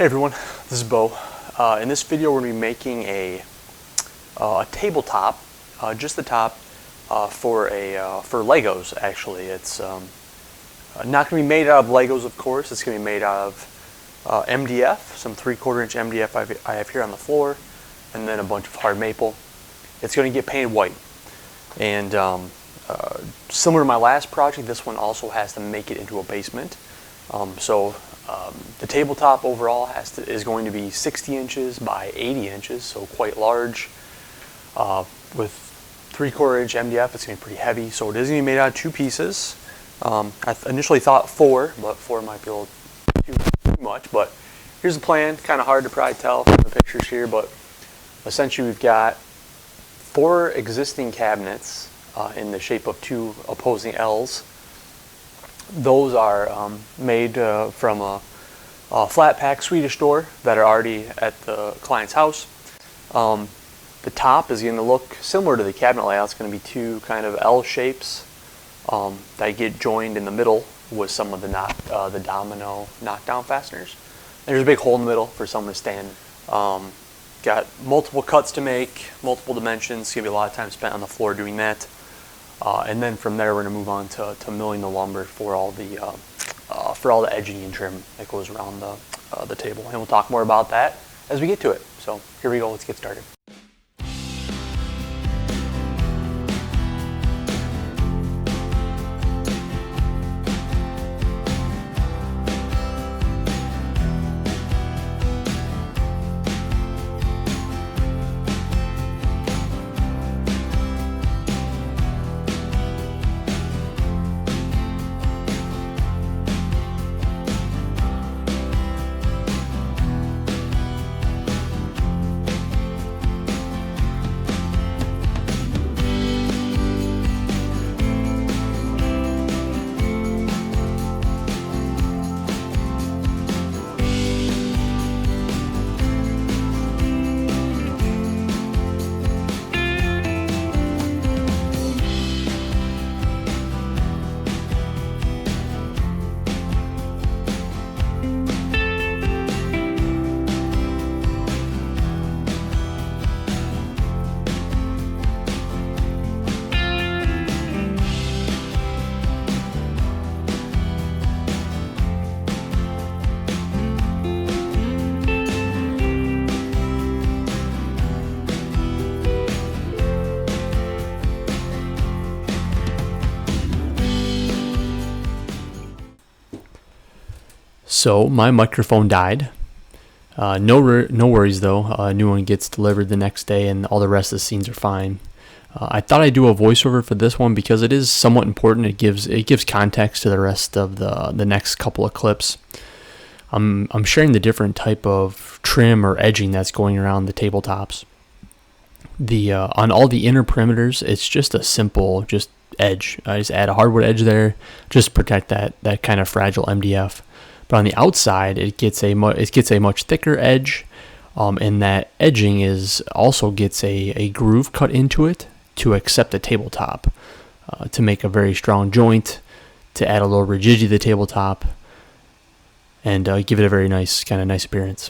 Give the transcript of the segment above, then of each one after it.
Hey everyone, this is Bo. In this video we're going to be making a tabletop, just the top, for Legos actually. It's not going to be made out of Legos, of course. It's going to be made out of MDF, some 3/4 inch MDF I have here on the floor, and then a bunch of hard maple. It's going to get painted white. And similar to my last project, this one also has to make it into a basement. The tabletop overall is going to be 60 inches by 80 inches, so quite large. With 3/4 inch MDF, it's going to be pretty heavy, so it is going to be made out of 2 pieces. I initially thought 4, but 4 might be a little too much. But here's the plan. Kind of hard to probably tell from the pictures here, but essentially we've got 4 existing cabinets in the shape of 2 opposing L's. Those are made from a flat pack Swedish door that are already at the client's house. The top is going to look similar to the cabinet layout. It's going to be 2 kind of L shapes that get joined in the middle with some of the domino knockdown fasteners. There's a big hole in the middle for someone to stand. Got multiple cuts to make, multiple dimensions. It's going to be a lot of time spent on the floor doing that. And then from there we're going to move on to milling the lumber for all the edging and trim that goes around the table. And we'll talk more about that as we get to it. So here we go, let's get started. So my microphone died. No worries though. A new one gets delivered the next day, and all the rest of the scenes are fine. I thought I'd do a voiceover for this one because it is somewhat important. It gives context to the rest of the next couple of clips. I'm sharing the different type of trim or edging that's going around the tabletops. On all the inner perimeters, it's just a simple edge. I just add a hardwood edge there, just to protect that kind of fragile MDF. But on the outside, it gets a much thicker edge, and that edging also gets a groove cut into it to accept the tabletop, to make a very strong joint, to add a little rigidity to the tabletop, and give it a very nice appearance.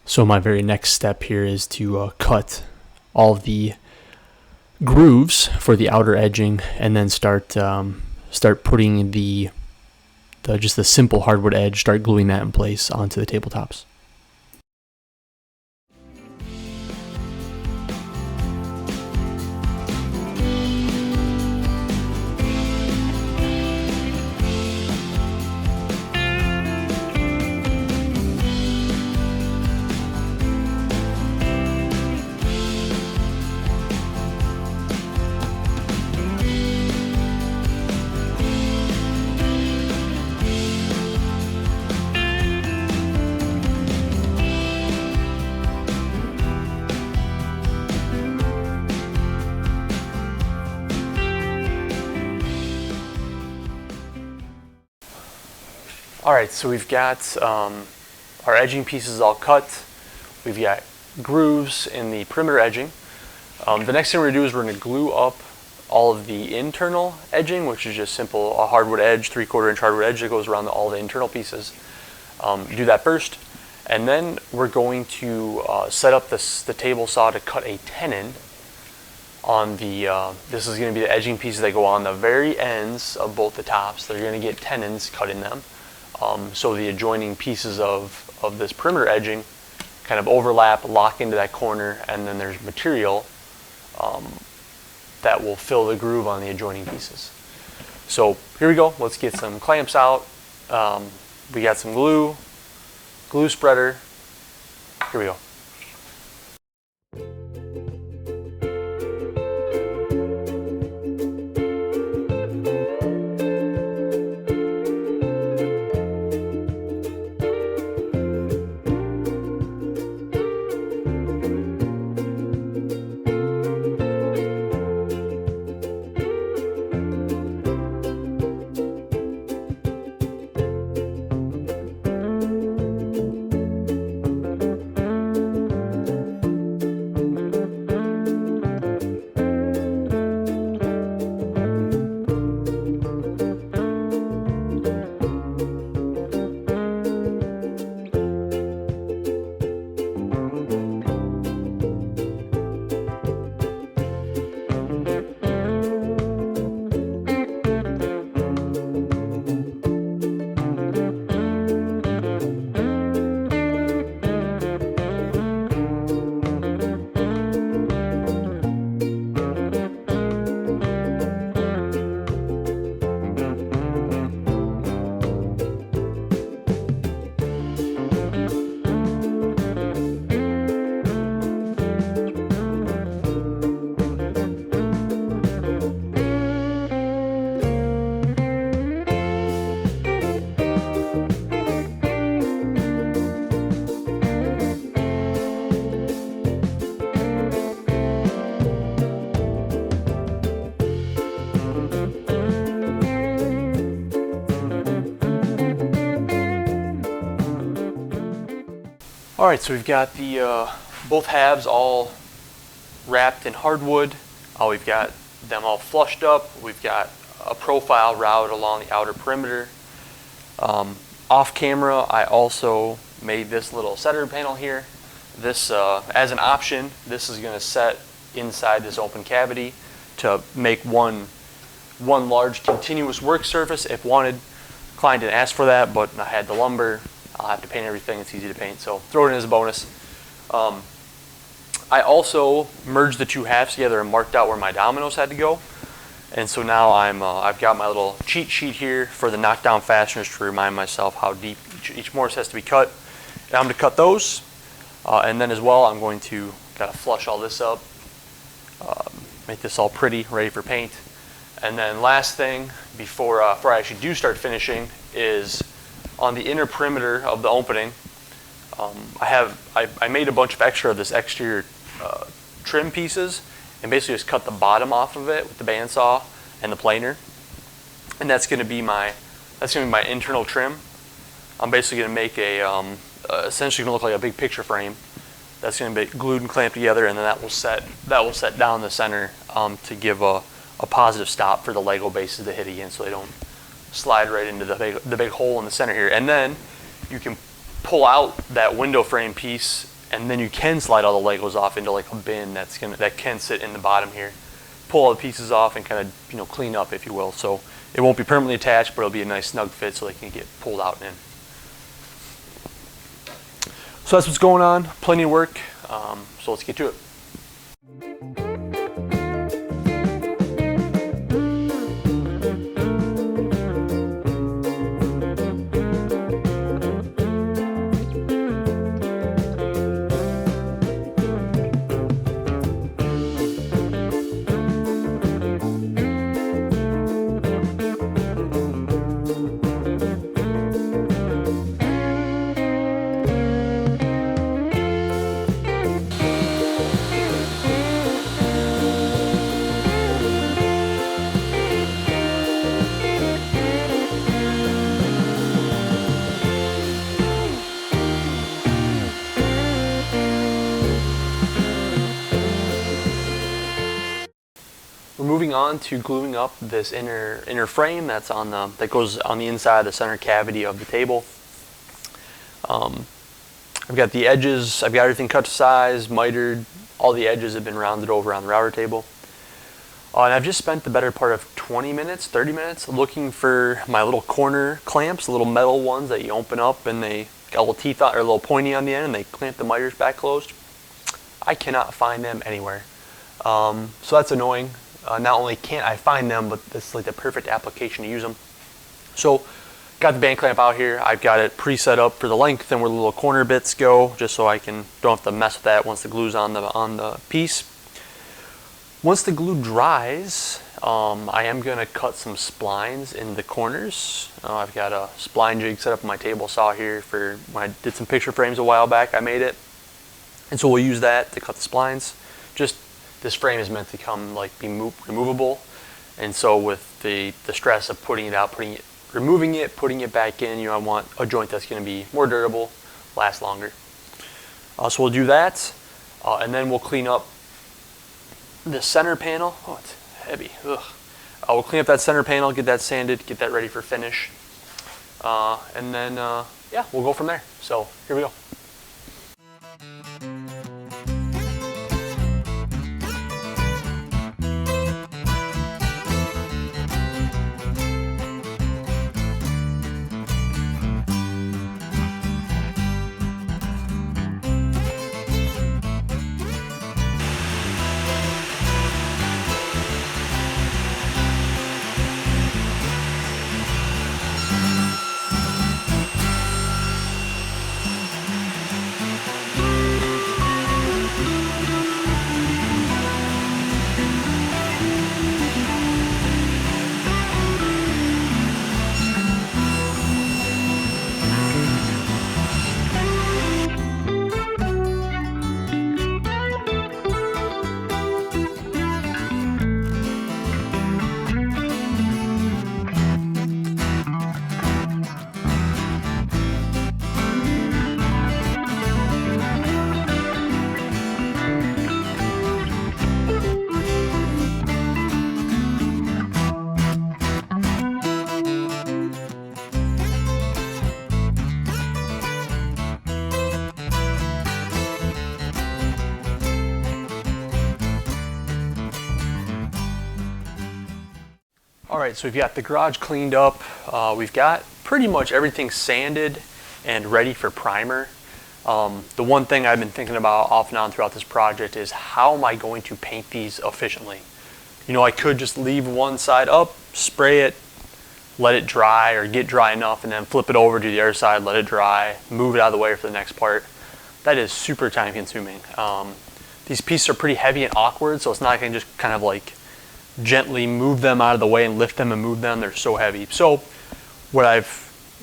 So my very next step here is to cut all of the grooves for the outer edging, and then start putting the simple hardwood edge, start gluing that in place onto the tabletops. Alright, so we've got our edging pieces all cut. We've got grooves in the perimeter edging. The next thing we're going to do is we're going to glue up all of the internal edging, which is just simple a hardwood edge, 3/4 inch hardwood edge that goes around all the internal pieces. Do that first, and then we're going to set up the table saw to cut a tenon on the, this is going to be the edging pieces that go on the very ends of both the tops. They're going to get tenons cut in them. So the adjoining pieces of this perimeter edging kind of overlap, lock into that corner, and then there's material that will fill the groove on the adjoining pieces. So here we go. Let's get some clamps out. We got some glue spreader. Here we go. All right, so we've got the both halves all wrapped in hardwood. We've got them all flushed up. We've got a profile routed along the outer perimeter. Off camera, I also made this little setter panel here. This, as an option, this is going to set inside this open cavity to make one large continuous work surface if wanted. Client didn't ask for that, but I had the lumber. I'll have to paint everything. It's easy to paint, so throw it in as a bonus. I also merged the two halves together and marked out where my dominoes had to go. And so now I've got my little cheat sheet here for the knockdown fasteners to remind myself how deep each mortise has to be cut. And I'm going to cut those. And then as well, I'm going to kind of flush all this up, make this all pretty, ready for paint. And then last thing, before I actually do start finishing, is on the inner perimeter of the opening, I made a bunch of extra of this exterior trim pieces, and basically just cut the bottom off of it with the bandsaw and the planer, and that's going to be my internal trim. I'm basically going to make a essentially going to look like a big picture frame that's going to be glued and clamped together, and then that will set down the center to give a positive stop for the Lego bases to hit again, so they don't slide right into the big hole in the center here. And then you can pull out that window frame piece, and then you can slide all the Legos off into like a bin that can sit in the bottom here. Pull all the pieces off and kind of clean up, if you will. So it won't be permanently attached, but it'll be a nice snug fit so they can get pulled out and in. So that's what's going on. Plenty of work. So let's get to it. moving on to gluing up this inner frame that goes on the inside of the center cavity of the table. I've got the edges, I've got everything cut to size, mitered, all the edges have been rounded over on the router table. And I've just spent the better part of 20 minutes, 30 minutes looking for my little corner clamps, little metal ones that you open up and they got little teeth on, or a little pointy on the end, and they clamp the miters back closed. I cannot find them anywhere. So that's annoying. Not only can't I find them, but this is like the perfect application to use them. So got the band clamp out here. I've got it pre-set up for the length and where the little corner bits go, just so I don't have to mess with that once the glue's on the piece. Once the glue dries, I am going to cut some splines in the corners. I've got a spline jig set up on my table saw here for when I did some picture frames a while back. I made it, and so we'll use that to cut the splines. Just this frame is meant to be removable, and so with the stress of putting it out, removing it, putting it back in, I want a joint that's going to be more durable, last longer. So we'll do that, and then we'll clean up the center panel. Oh, it's heavy. Ugh. We'll clean up that center panel, get that sanded, get that ready for finish, and then yeah, we'll go from there. So here we go. Alright, so we've got the garage cleaned up. We've got pretty much everything sanded and ready for primer. The one thing I've been thinking about off and on throughout this project is how am I going to paint these efficiently? I could just leave one side up, spray it, let it dry or get dry enough, and then flip it over to the other side, let it dry, move it out of the way for the next part. That is super time consuming. These pieces are pretty heavy and awkward, so it's not like I can just kind of like gently move them out of the way and lift them and move them. They're so heavy. So what I'm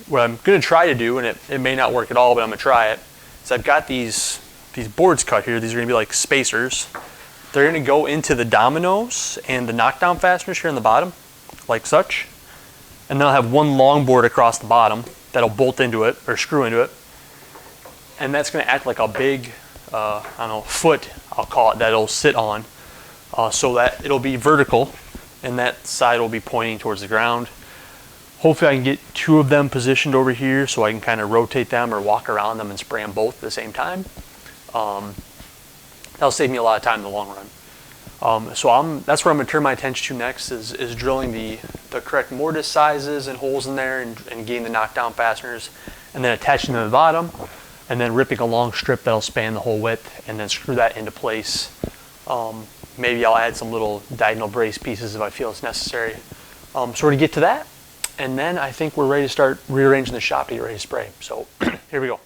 going to try to do, and it may not work at all, but I'm going to try it, is I've got these boards cut here. These are going to be like spacers. They're going to go into the dominoes and the knockdown fasteners here on the bottom, like such. And then I'll have one long board across the bottom that'll bolt into it or screw into it. And that's going to act like a big, I don't know, foot, I'll call it, that it'll sit on. So that it'll be vertical and that side will be pointing towards the ground. Hopefully I can get two of them positioned over here so I can kind of rotate them or walk around them and spray them both at the same time. That'll save me a lot of time in the long run. So that's where I'm going to turn my attention to next is drilling the correct mortise sizes and holes in there and getting the knockdown fasteners, and then attaching them to the bottom, and then ripping a long strip that'll span the whole width and then screw that into place. Maybe I'll add some little diagonal brace pieces if I feel it's necessary. So we're going to get to that, and then I think we're ready to start rearranging the shop to get ready to spray. So here we go.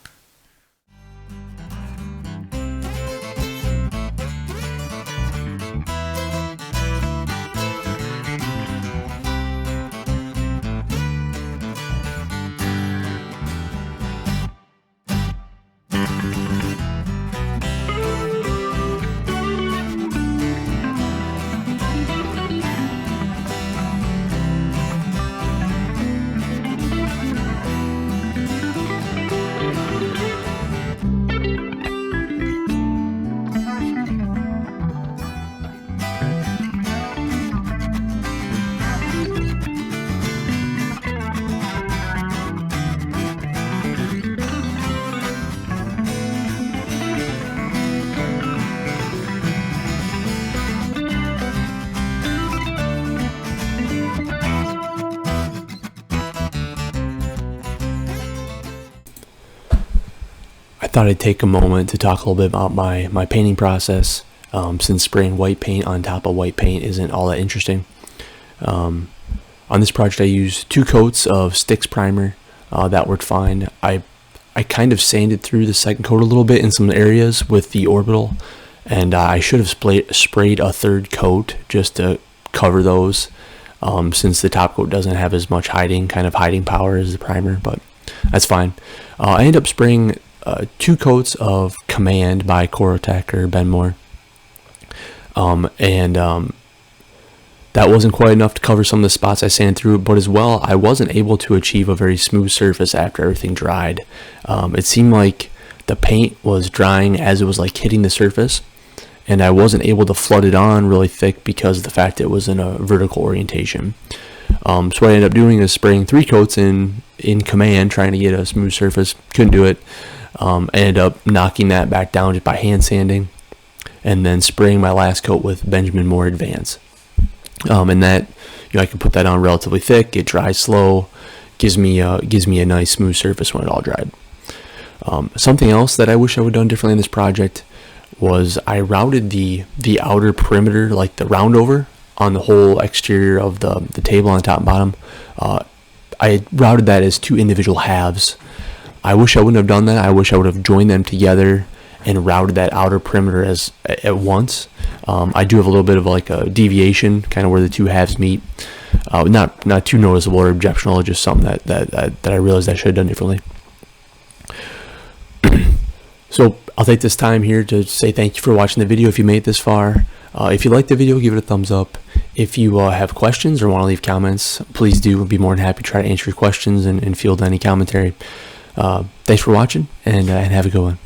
thought I'd take a moment to talk a little bit about my painting process, since spraying white paint on top of white paint isn't all that interesting. On this project I used 2 coats of Sticks primer. That worked fine. I kind of sanded through the second coat a little bit in some areas with the orbital, and I should have sprayed a 3rd coat just to cover those, since the top coat doesn't have as much hiding power as the primer, but that's fine. I ended up spraying 2 coats of Command by Corotech or Benmore, and that wasn't quite enough to cover some of the spots I sanded through, but as well, I wasn't able to achieve a very smooth surface after everything dried. It seemed like the paint was drying as it was like hitting the surface, and I wasn't able to flood it on really thick because of the fact it was in a vertical orientation. So what I ended up doing is spraying 3 coats in Command, trying to get a smooth surface. Couldn't do it. I ended up knocking that back down just by hand sanding, and then spraying my last coat with Benjamin Moore Advance. And that, I can put that on relatively thick. It dries slow, gives me a nice smooth surface when it all dried. Something else that I wish I would have done differently in this project was I routed the outer perimeter, like the roundover on the whole exterior of the table on the top and bottom. I routed that as 2 individual halves. I wish I wouldn't have done that. I wish I would have joined them together and routed that outer perimeter at once. I do have a little bit of like a deviation, kind of where the 2 halves meet. Not too noticeable or objectionable, just something that I realized I should have done differently. So I'll take this time here to say thank you for watching the video if you made it this far. If you liked the video, give it a thumbs up. If you have questions or want to leave comments, please do. I'd be more than happy to try to answer your questions and field any commentary. Thanks for watching, and have a good one.